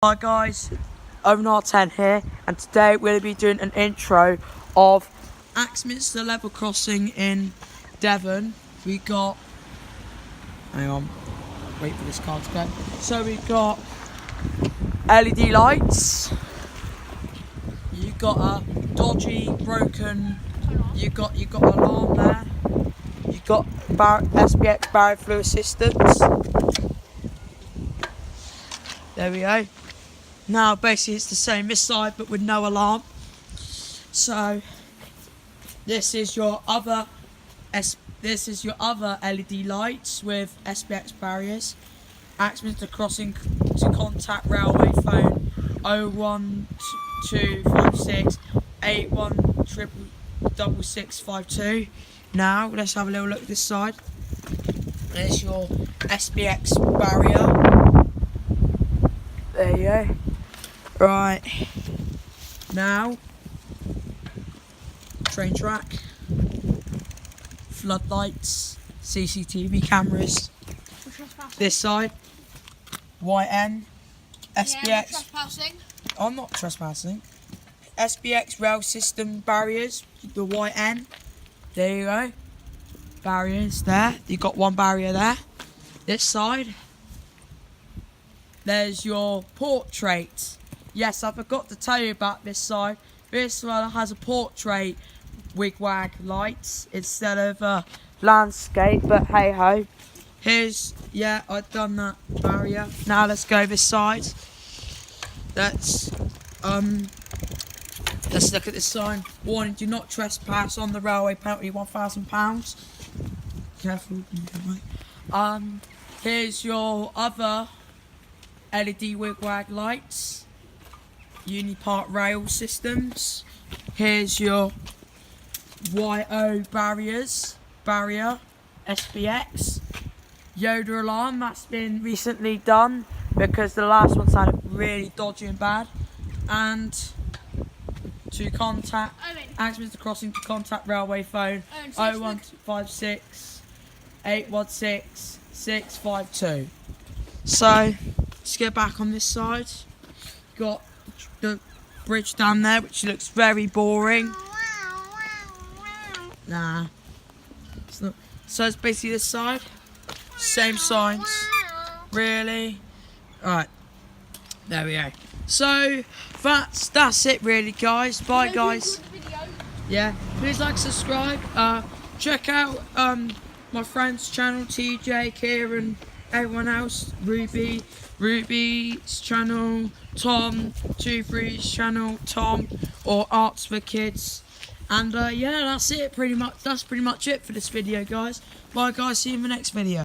Hi guys, Owen10 here, and today we're going to be doing an intro of Axminster level crossing in Devon. We got, hang on, wait for this card to go. So we got LED lights. You got a dodgy, broken. You got an alarm there. You got SPX barrier fluid systems. There we go. Now basically it's the same this side but with no alarm. So this is your other LED lights with SPX barriers. Axminster crossing to contact railway phone 01256 816652. Now let's have a little look at this side. There's your SPX barrier. There you go. Right, now, train track, floodlights, CCTV cameras, this side, YN, SPX, yeah, trespassing. I'm not trespassing, SPX rail system barriers, the YN, there you go, barriers there, you got one barrier there, this side, there's your portrait. Yes, I forgot to tell you about this side. This one has a portrait wigwag lights instead of landscape, but hey ho. Here's, yeah, I've done that barrier. Now let's go this side. Let's look at this sign. Warning, do not trespass on the railway, penalty £1,000. Careful. Here's your other LED wigwag lights. Unipart rail systems. Here's your YO barrier, SPX. Yoda alarm, that's been recently done because the last one sounded really dodgy and bad. And to contact Axminster crossing to contact railway phone 01256 816 652. So let's get back on this side. Got the bridge down there, which looks very boring. Nah, it's not. So it's basically this side, same signs. Really? Alright, there we go. So that's it really, guys. Bye guys. Yeah, please like, subscribe, check out my friend's channel, TJ, Kieran, everyone else, Ruby's channel, Tom, 23's channel, Tom, or Arts for Kids. And yeah, that's it pretty much. That's pretty much it for this video, guys. Bye guys, see you in the next video.